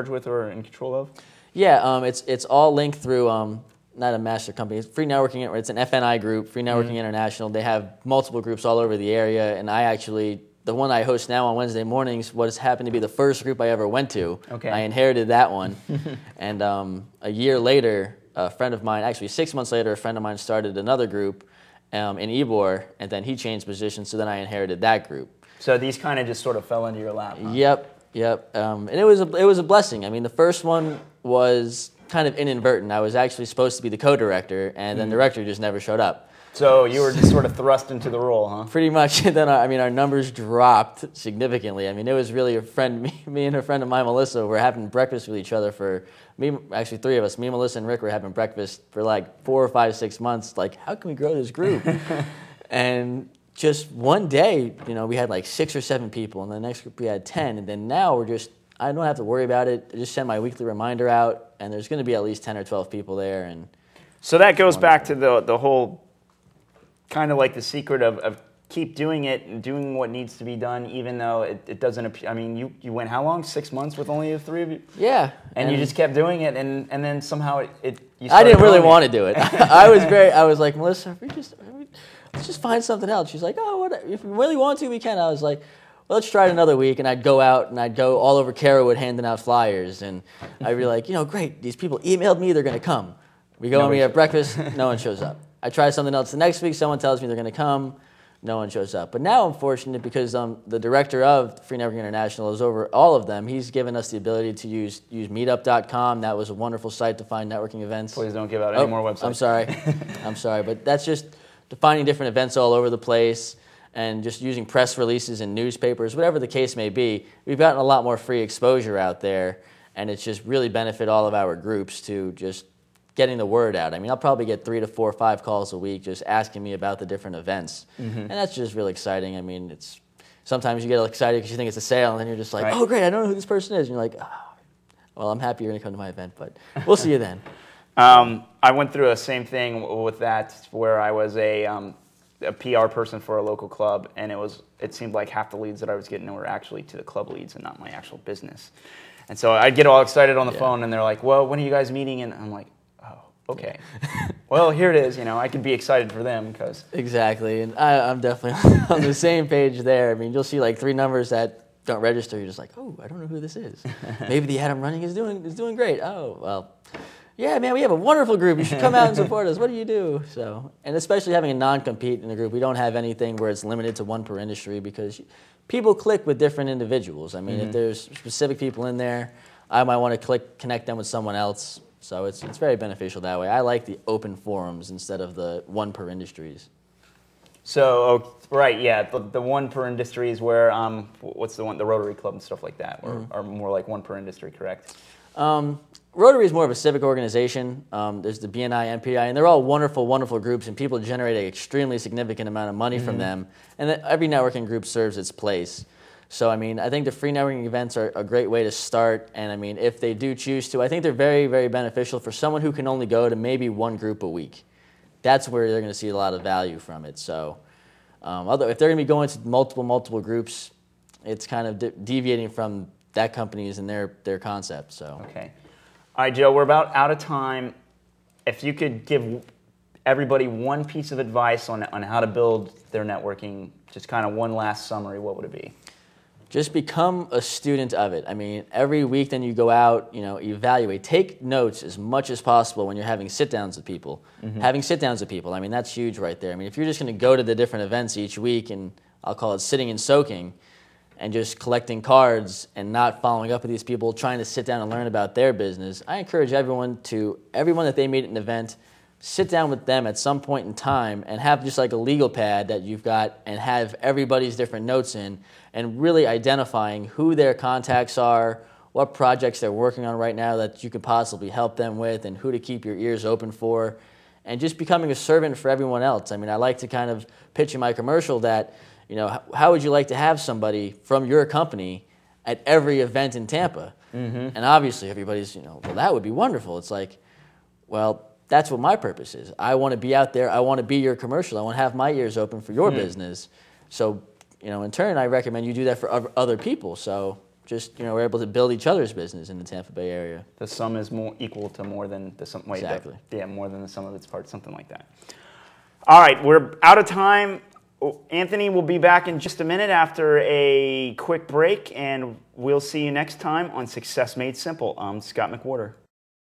with or in control of? Yeah, it's all linked through not a master company. It's Free Networking. It's an FNI group, Free Networking International. They have multiple groups all over the area, and the one I host now on Wednesday mornings, what has happened to be the first group I ever went to. Okay. I inherited that one, and a year later, a friend of mine, actually 6 months later, a friend of mine started another group in Ybor, and then he changed positions, so then I inherited that group. So these kind of just sort of fell into your lap, huh? Yep. And it was a blessing. I mean, the first one was kind of inadvertent. I was actually supposed to be the co-director, and then the director just never showed up. So you were just sort of thrust into the role, huh? Pretty much. And then, our numbers dropped significantly. I mean, it was really me and a friend of mine, Melissa, were having breakfast with each other actually three of us. Me, Melissa, and Rick were having breakfast for like 4 or 5, 6 months. Like, how can we grow this group? And just one day, we had like 6 or 7 people, and the next group we had 10, and then now I don't have to worry about it. I just send my weekly reminder out, and there's going to be at least 10 or 12 people there. And so that goes back to the whole kind of like the secret of keep doing it and doing what needs to be done, even though it doesn't appear. I mean, you went how long? 6 months with only the 3 of you? Yeah. And you just kept doing it, and then somehow you I didn't really want to do it. I was like, Melissa, let's just find something else. She's like, oh, what, if we really want to, we can. I was like, well, let's try it another week. And I'd go out and I'd go all over Carrollwood handing out flyers. And I'd be like, great, these people emailed me, they're going to come. We go and we have breakfast, no one shows up. I try something else the next week, someone tells me they're going to come, no one shows up. But now I'm fortunate because the director of Free Networking International is over all of them. He's given us the ability to use meetup.com. That was a wonderful site to find networking events. Please don't give out any more websites. I'm sorry. But that's just finding different events all over the place and just using press releases in newspapers, whatever the case may be. We've gotten a lot more free exposure out there, and it's just really benefit all of our groups to just getting the word out. I mean, I'll probably get 3 to 4 or 5 calls a week just asking me about the different events. And that's just really exciting. I mean, sometimes you get excited because you think it's a sale, and then you're just like, oh, great, I don't know who this person is. And you're like, oh, well, I'm happy you're going to come to my event, but we'll see you then. I went through the same thing with that, where I was a PR person for a local club, and it seemed like half the leads that I was getting were actually to the club leads and not my actual business. And so I'd get all excited on the phone, and they're like, well, when are you guys meeting? And I'm like, oh, okay. Well, here it is. I could be excited for them because exactly, and I'm definitely on the same page there. I mean, you'll see like 3 numbers that don't register. You're just like, oh, I don't know who this is. Maybe the ad I'm running is doing great. Oh, well. Yeah, man, we have a wonderful group. You should come out and support us. What do you do? So, and especially having a non-compete in the group, we don't have anything where it's limited to one per industry because people click with different individuals. I mean, if there's specific people in there, I might want to connect them with someone else. So it's very beneficial that way. I like the open forums instead of the one per industries. So, right, yeah, the one per industry is where, what's the one, the Rotary Club and stuff like that, are more like one per industry, correct? Rotary is more of a civic organization. There's the BNI, MPI, and they're all wonderful, wonderful groups, and people generate an extremely significant amount of money from them. And every networking group serves its place. So, I mean, I think the free networking events are a great way to start. And, I mean, if they do choose to, I think they're very, very beneficial for someone who can only go to maybe one group a week. That's where they're going to see a lot of value from it. So, although if they're going to be going to multiple groups, it's kind of deviating from that company's and their concept. So. Okay. All right, Joe, we're about out of time. If you could give everybody one piece of advice on how to build their networking, just kind of one last summary, what would it be? Just become a student of it. I mean, every week then you go out, evaluate. Take notes as much as possible when you're having sit-downs with people. Having sit-downs with people, I mean, that's huge right there. I mean, if you're just going to go to the different events each week and I'll call it sitting and soaking, and just collecting cards and not following up with these people, trying to sit down and learn about their business, I encourage everyone that they meet at an event, sit down with them at some point in time and have just like a legal pad that you've got and have everybody's different notes in and really identifying who their contacts are, what projects they're working on right now that you could possibly help them with, and who to keep your ears open for, and just becoming a servant for everyone else. I mean, I like to kind of pitch in my commercial that, how would you like to have somebody from your company at every event in Tampa? And obviously everybody's, well, that would be wonderful. It's like, well, that's what my purpose is. I want to be out there. I want to be your commercial. I want to have my ears open for your business. So, in turn, I recommend you do that for other people. So just we're able to build each other's business in the Tampa Bay area. The sum is more equal to more than the sum. Wait, exactly. Yeah, more than the sum of its parts, something like that. All right, we're out of time. Anthony will be back in just a minute after a quick break, and we'll see you next time on Success Made Simple. I'm Scott MacWhaerter.